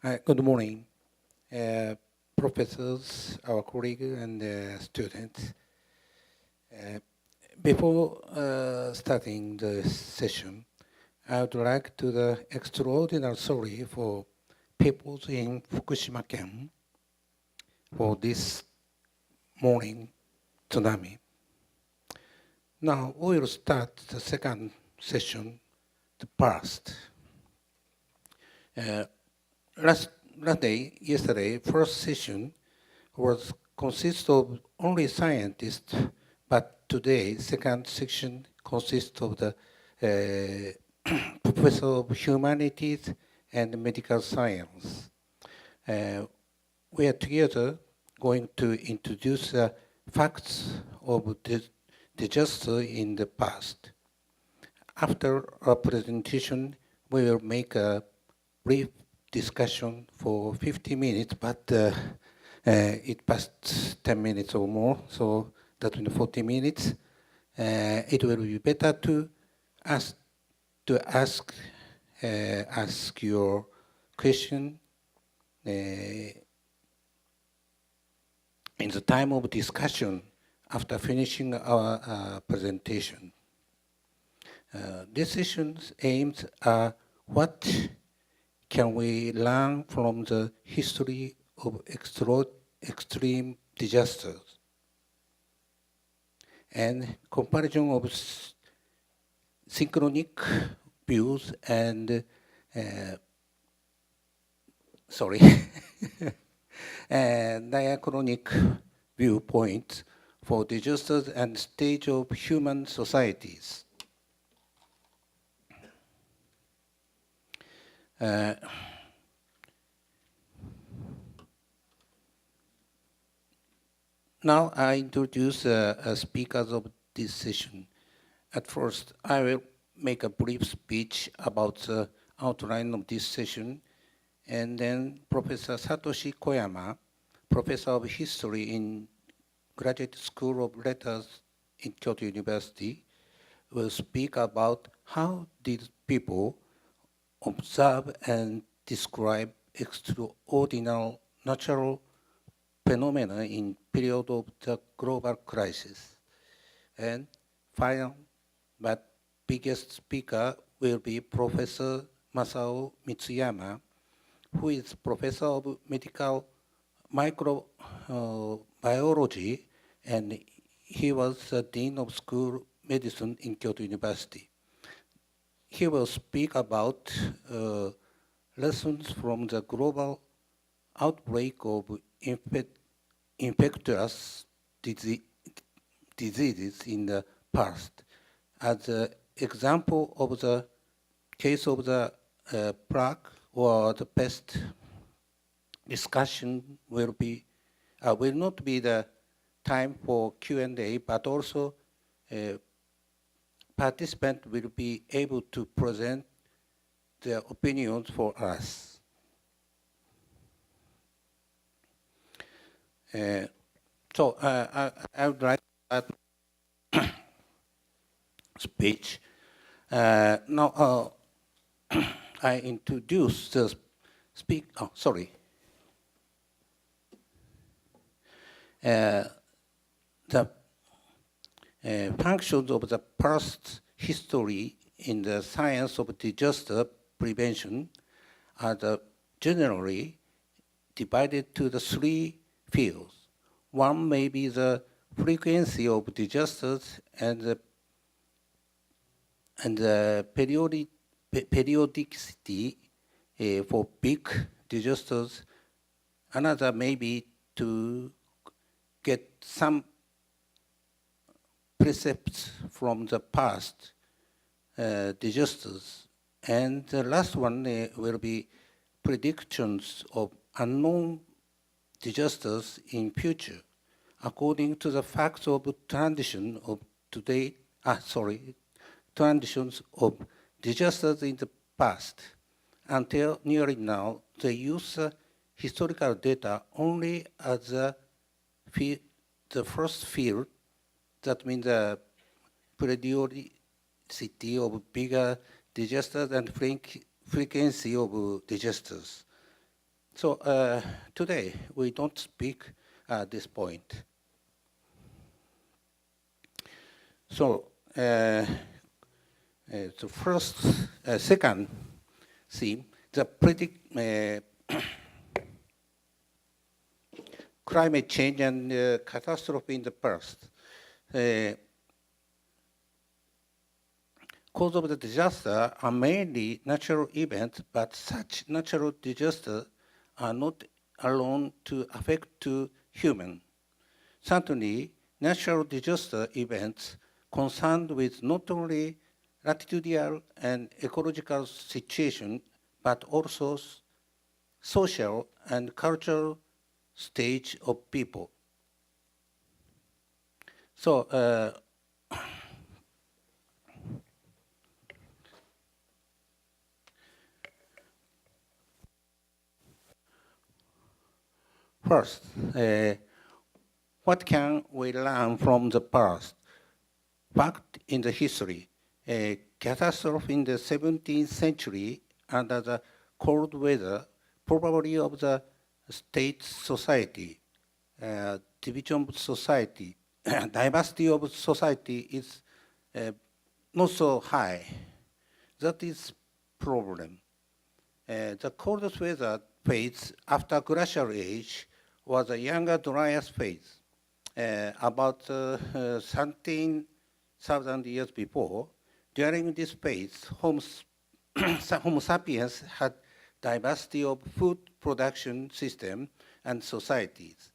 Good morning, professors, our colleagues, and students. Before starting the session, I would like to the extraordinary sorry for people in Fukushima-ken for this morning tsunami. Now we will start the second session, the past. Yesterday, first session consists of only scientists, but today, second section consists of the professor of humanities and medical science. We are together going to introduce the facts of the disaster in the past. After our presentation, we will make a brief discussion for 50 minutes, but it passed 10 minutes or more, so that in 40 minutes, it will be better to ask your question in the time of discussion after finishing our presentation. This session's aims are what can we learn from the history of extreme disasters and comparison of synchronic views and diachronic viewpoints for disasters and stage of human societies. Now I introduce speakers of this session. At first, I will make a brief speech about the outline of this session, and then Professor Satoshi Koyama, Professor of History in Graduate School of Letters in Kyoto University, will speak about how these people observe and describe extraordinary natural phenomena in period of the global crisis. And final but biggest speaker will be Professor Masao Mitsuyama, who is Professor of Medical Microbiology, and he was the Dean of School of Medicine in Kyoto University. He will speak about lessons from the global outbreak of infectious diseases in the past. As an example of the case of the plague or the pest, discussion will not be the time for Q&A, but also participants will be able to present their opinions for us. So I would like to start speech. Now I introduce the the functions of the past history in the science of disaster prevention are generally divided to the three fields. One may be the frequency of disasters and the periodicity for big disasters. Another may be to get some precepts from the past disasters. And the last one will be predictions of unknown disasters in future, according to the facts of transition of transitions of disasters in the past. Until nearly now, they use historical data only as the first field. That means the periodicity of bigger disasters and frequency of disasters. So today, we don't speak at this point. So the second theme, the climate change and catastrophe in the past. Cause of the disaster are mainly natural events, but such natural disasters are not alone to affect to human. Certainly, natural disaster events concerned with not only latitudinal and ecological situation, but also social and cultural stage of people. So, first, what can we learn from the past? Fact in the history, a catastrophe in the 17th century under the cold weather, probably of the state society, division of society, diversity of society is not so high. That is problem. The coldest weather phase after glacial age was a younger dryas phase. About 13,000 years before, during this phase, Homo sapiens had diversity of food production system and societies.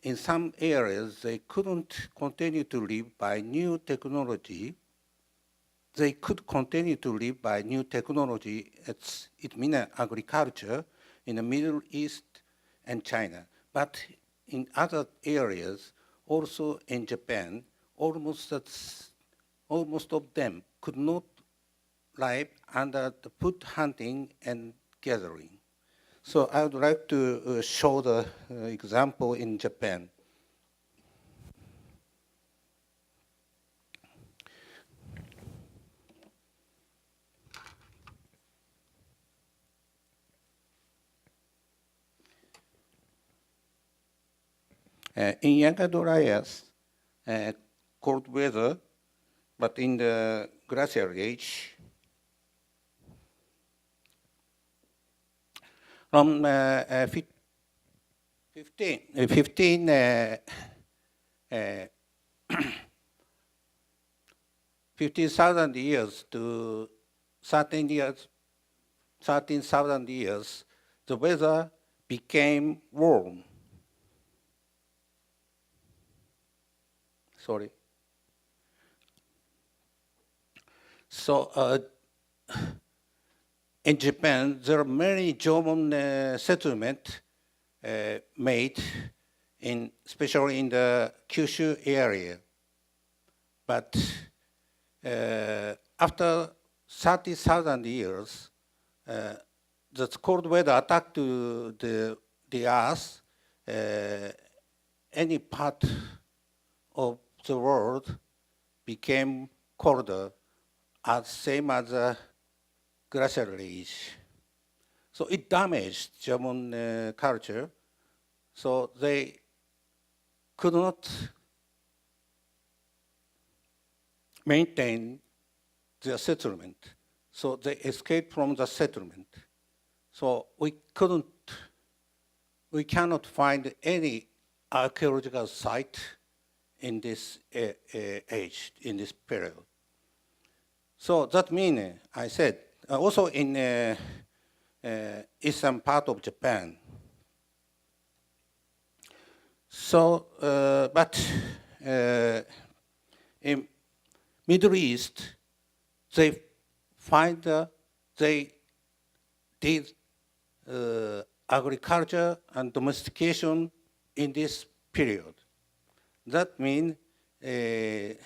In some areas, they couldn't continue to live by new technology. They could continue to live by new technology, it means agriculture, in the Middle East and China. But in other areas, also in Japan, almost of them could not live under the food hunting and gathering. So I would like to show the example in Japan. In younger dryas, cold weather, but in the glacial age, from 15,000 years to 13,000 years, the weather became warm. Sorry. So in Japan, there are many Jomon settlements made, especially in the Kyushu area. But after 30,000 years, the cold weather attacked to the earth, any part of the world became colder, as same as the glacial age. So it damaged German culture. So they could not maintain their settlement. So they escaped from the settlement. So we cannot find any archaeological site in this age, in this period. So that means, I said, also in eastern part of Japan. So, but in Middle East, they did agriculture and domestication in this period. That means they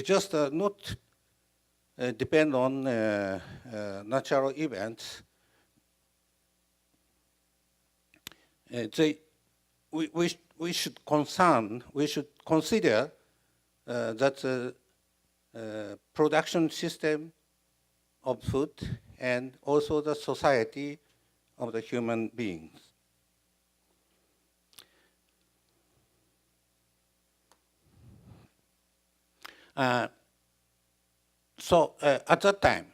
just not depend on natural events. We should consider that production system of food and also the society of the human beings. So at that time,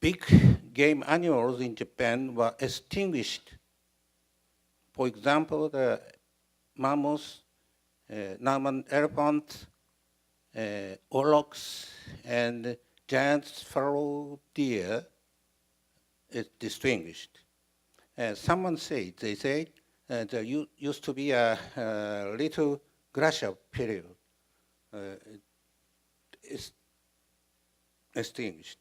big game animals in Japan were extinguished. For example, the mammoth, Norman elephant, aurochs, and giant fallow deer is distinguished. Someone said, they say, there used to be a little glacial period. It's extinguished.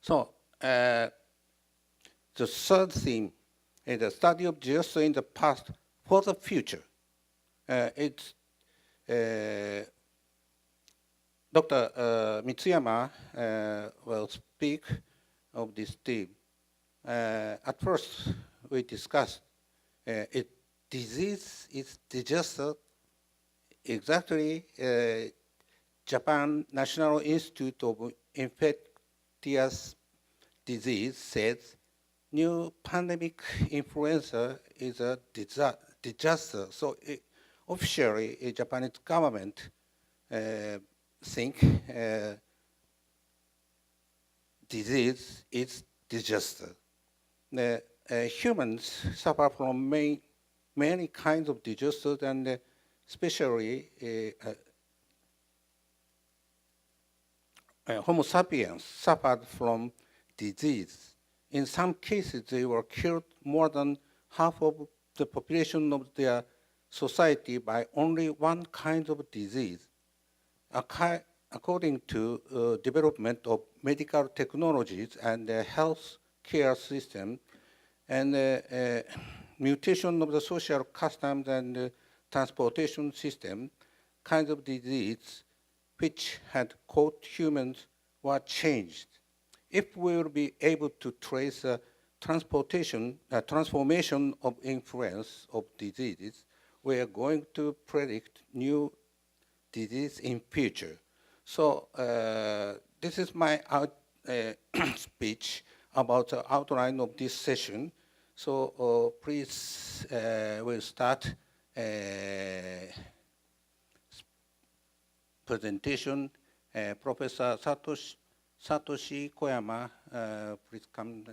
So the third theme is the study of geospatial in the past for the future. It's Dr. Mitsuyama will speak of this theme. At first, we discussed disease is disaster. Exactly, Japan National Institute of Infectious Disease says new pandemic influenza is a disaster. So officially, the Japanese government think disease is disaster. Humans suffer from many kinds of disasters, and especially Homo sapiens suffered from disease. In some cases, they were killed more than half of the population of their society by only one kind of disease. According to development of medical technologies and the health care system, and mutation of the social customs and transportation system, kinds of disease which had caught humans were changed. If we will be able to trace transformation of influence of diseases, we are going to predict new disease in future. So this is my speech about the outline of this session. So please, we'll start presentation. Professor Satoshi Koyama, please come.